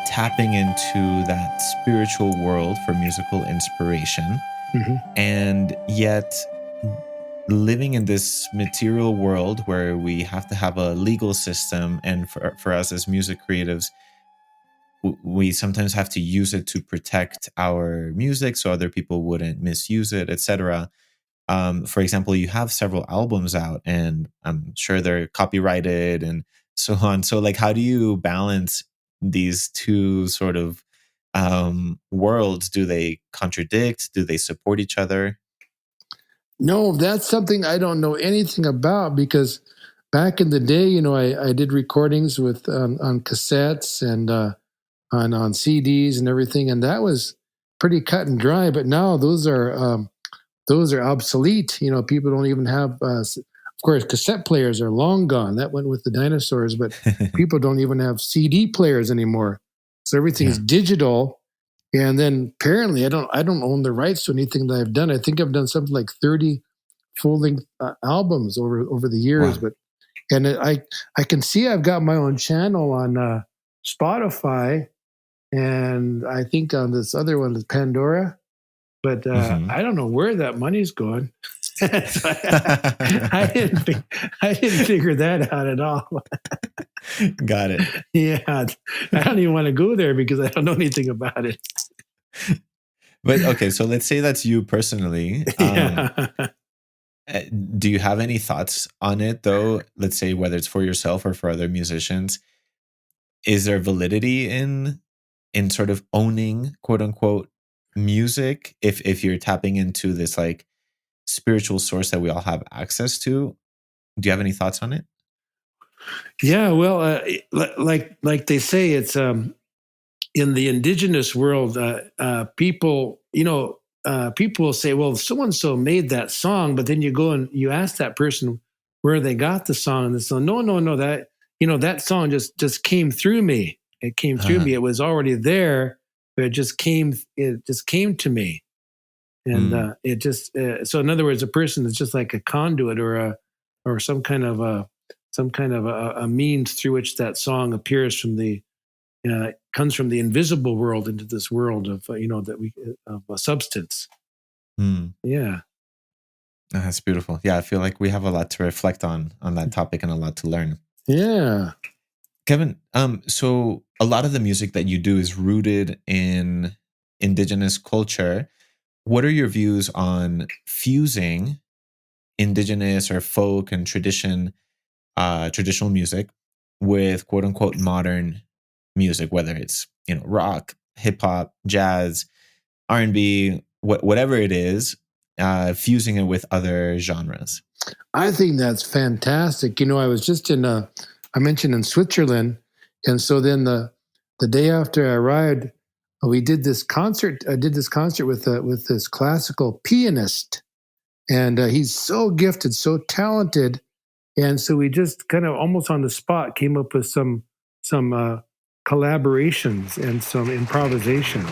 tapping into that spiritual world for musical inspiration, and yet living in this material world where we have to have a legal system, and for us as music creatives, we sometimes have to use it to protect our music so other people wouldn't misuse it, etc. For example, you have several albums out, and I'm sure they're copyrighted and so on. So, like, how do you balance these two sort of worlds? Do they contradict? Do they support each other? No, that's something I don't know anything about because back in the day, I did recordings with on cassettes and on CDs and everything, and that was pretty cut and dry. But now those are obsolete. People don't even have. Of course, cassette players are long gone. That went with the dinosaurs, but people don't even have CD players anymore. So everything's Yeah. digital. And then apparently, I don't own the rights to anything that I've done. I think I've done something like 30 full length albums over the years. Wow. But I can see I've got my own channel on Spotify, and I think on this other one is Pandora. But Hmm. I don't know where that money's going. So I didn't figure that out at all. Got it. Yeah, I don't even want to go there because I don't know anything about it. But okay, so let's say that's you personally. Yeah. Uh, do you have any thoughts on it though? Let's say whether it's for yourself or for other musicians, is there validity in sort of owning quote unquote music if you're tapping into this like spiritual source that we all have access to? Do you have any thoughts on it? Yeah, well, like they say, it's in the indigenous world. People, people will say, "Well, so and so made that song," but then you go and you ask that person where they got the song, and they say, "No, no, no, that song just came through me. It came through Uh-huh. me. It was already there, but it just came to me." And Mm, so in other words, a person is just like a conduit or some kind of a means through which that song appears from the comes from the invisible world into this world of that we of a substance. mm. Yeah, That's beautiful. Yeah, I feel like we have a lot to reflect on that topic and a lot to learn. yeah, Kevin, so a lot of the music that you do is rooted in indigenous culture. What are your views on fusing indigenous or folk and traditional music with quote unquote modern music, whether it's rock, hip hop, jazz, R&B, whatever it is, fusing it with other genres? I think that's fantastic. I was just I mentioned in Switzerland, and so then the day after I arrived, we did this concert. I did this concert with this classical pianist, and he's so gifted, so talented. And so we just kind of almost on the spot came up with some collaborations and some improvisations.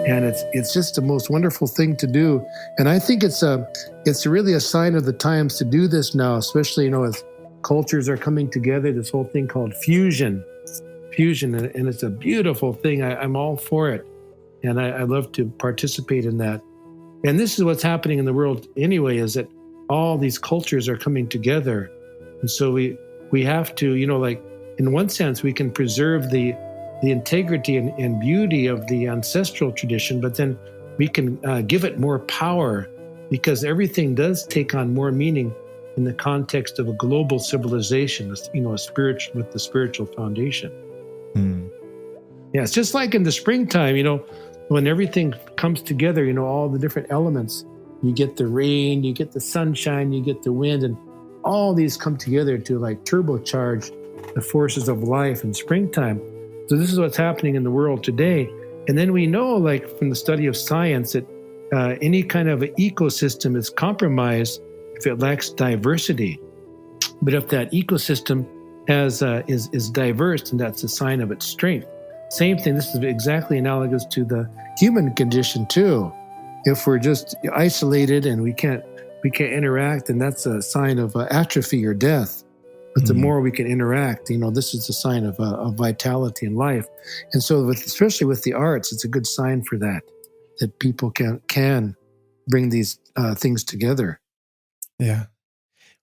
And it's just the most wonderful thing to do. And I think it's really a sign of the times to do this now, especially as cultures are coming together. This whole thing called fusion, and it's a beautiful thing. I'm all for it, and I love to participate in that. And this is what's happening in the world anyway, is that all these cultures are coming together. And so we have to, like in one sense, we can preserve the integrity and beauty of the ancestral tradition, but then we can give it more power because everything does take on more meaning in the context of a global civilization, a spiritual with the spiritual foundation. Hmm. Yeah, it's just like in the springtime, when everything comes together, all the different elements. You get the rain, you get the sunshine, you get the wind, and all these come together to like turbocharge the forces of life in springtime. So this is what's happening in the world today. And then we know, like from the study of science, that any kind of ecosystem is compromised if it lacks diversity. But if that ecosystem is diverse, and that's a sign of its strength. Same thing. This is exactly analogous to the human condition too. If we're just isolated and we can't interact, then that's a sign of atrophy or death. But the Hmm. more we can interact, this is a sign of vitality and life. And so, especially with the arts, it's a good sign for that people can bring these things together. Yeah.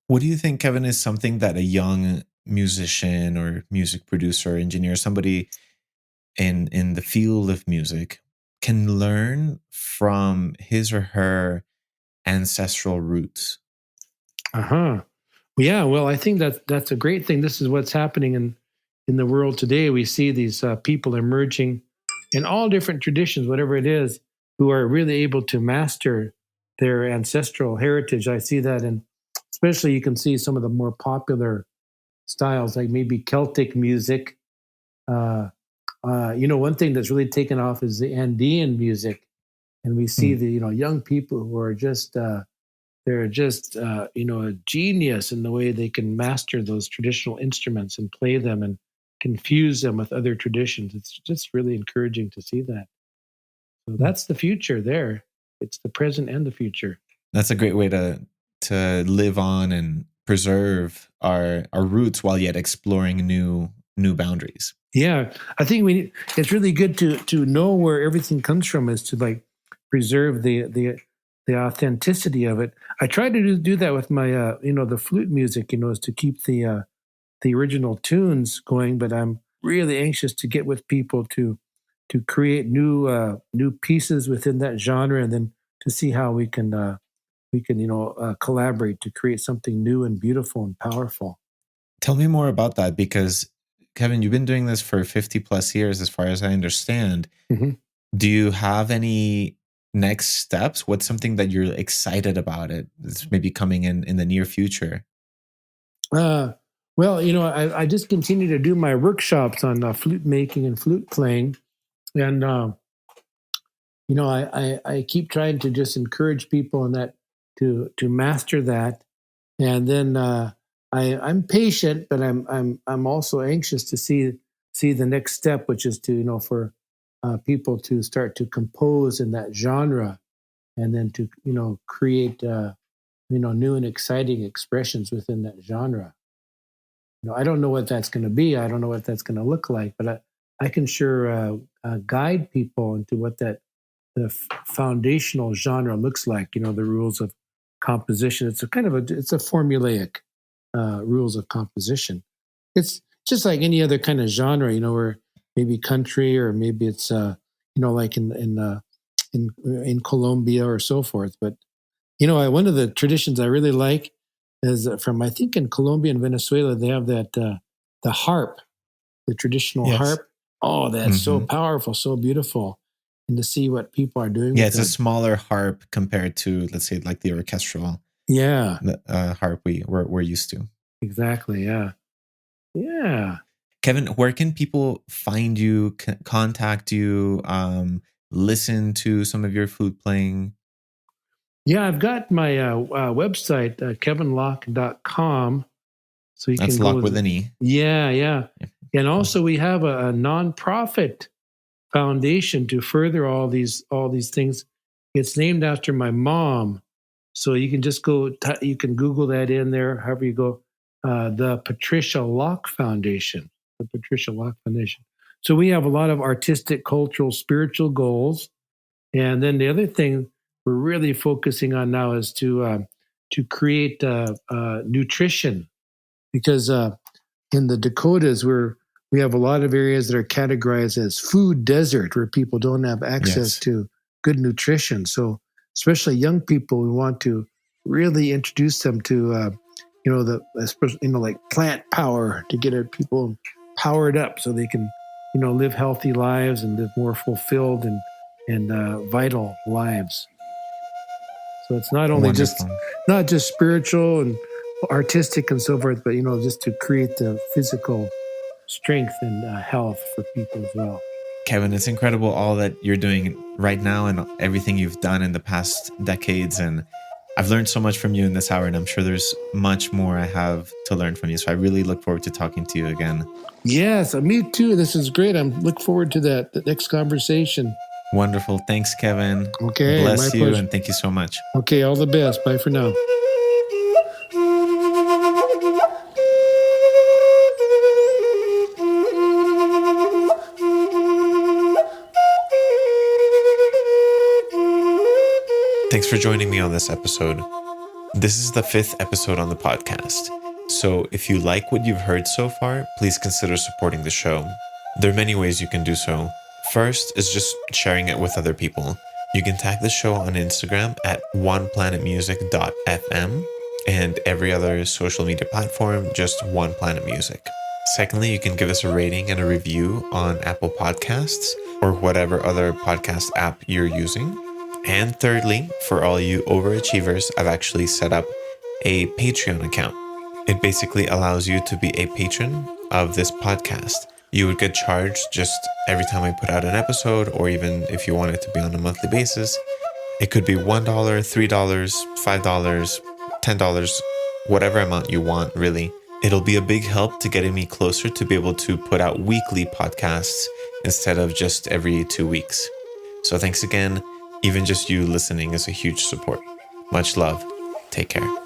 What do you think, Kevin, is something that a young musician or music producer, engineer, somebody in the field of music can learn from his or her ancestral roots? Uh-huh. Yeah, well, I think that's a great thing. This is what's happening in the world today. We see these people emerging in all different traditions, whatever it is, who are really able to master their ancestral heritage. I see that, and especially you can see some of the more popular styles, like maybe Celtic music. Uh, one thing that's really taken off is the Andean music, and we see Hmm. the young people who are just they're just a genius in the way they can master those traditional instruments and play them and confuse them with other traditions. It's just really encouraging to see that. So that's the future there. It's the present and the future. That's a great way to live on and preserve our roots while yet exploring new boundaries. Yeah, I think it's really good to know where everything comes from, is to like preserve the authenticity of it. I try to do that with my the flute music, is to keep the original tunes going, but I'm really anxious to get with people to create new pieces within that genre, and then to see how we can collaborate to create something new and beautiful and powerful. Tell me more about that because Kevin, you've been doing this for 50 plus years, as far as I understand. Mhm. Do you have any next steps? What's something that you're excited about it that's maybe coming in the near future? Uh, well, I just continue to do my workshops on flute making and flute playing, and I keep trying to just encourage people in that to master that, and then I'm patient, but I'm also anxious to see the next step, which is to for people to start to compose in that genre, and then to create new and exciting expressions within that genre. I don't know what that's going to be. I don't know what that's going to look like, but I can sure guide people into what the foundational genre looks like. The rules of composition. It's a kind of it's a formulaic rules of composition. It's just like any other kind of genre, where maybe country, or maybe it's like in Colombia or so forth. But one of the traditions I really like is from, I think, in Colombia and Venezuela, they have that the harp, the traditional Yes. harp. Oh, that's so Hmm. powerful, so beautiful, and to see what people are doing Yeah, with it's a that. smaller harp compared to, let's say, like the orchestral Yeah, harp we're used to. exactly. Yeah, yeah, Kevin, where can people find you, contact you, listen to some of your flute playing? yeah. I've got my website, kevinlocke.com, so you That's can Lock go. with an E. Yeah, yeah, Yeah. and also we have a nonprofit foundation to further all these things. It's named after my mom, so you can just you can Google that in there. However you go, the Patricia Locke Foundation, the Patricia Locke Foundation. So we have a lot of artistic, cultural, spiritual goals, and then the other thing we're really focusing on now is to create nutrition, because in the Dakotas, we have a lot of areas that are categorized as food desert, where people don't have access Yes. to good nutrition. So, especially young people, we want to really introduce them to, like plant power, to get people powered up so they can, live healthy lives and live more fulfilled and vital lives. So it's Wonderful. not just spiritual and artistic and so forth, but just to create the physical strength and health for people as well. Kevin, it's incredible all that you're doing right now and everything you've done in the past decades. And I've learned so much from you in this hour, and I'm sure there's much more I have to learn from you. So I really look forward to talking to you again. Yes, me too. This is great. I'm look forward to the next conversation. Wonderful. Thanks, Kevin. Okay, my Bless you, pleasure. and thank you so much. Okay, all the best. Bye for now. Thanks for joining me on this episode. This is the 5th episode on the podcast. So if you like what you've heard so far, please consider supporting the show. There are many ways you can do so. First is just sharing it with other people. You can tag the show on Instagram at oneplanetmusic.fm, and every other social media platform, just One Planet Music. Secondly, you can give us a rating and a review on Apple Podcasts or whatever other podcast app you're using. And thirdly, for all you overachievers, I've actually set up a Patreon account. It basically allows you to be a patron of this podcast. You would get charged just every time I put out an episode, or even if you want it to be on a monthly basis. It could be $1, $3, $5, $10, whatever amount you want, really. It'll be a big help to getting me closer to be able to put out weekly podcasts instead of just every 2 weeks. So thanks again. Even just you listening is a huge support. Much love. Take care.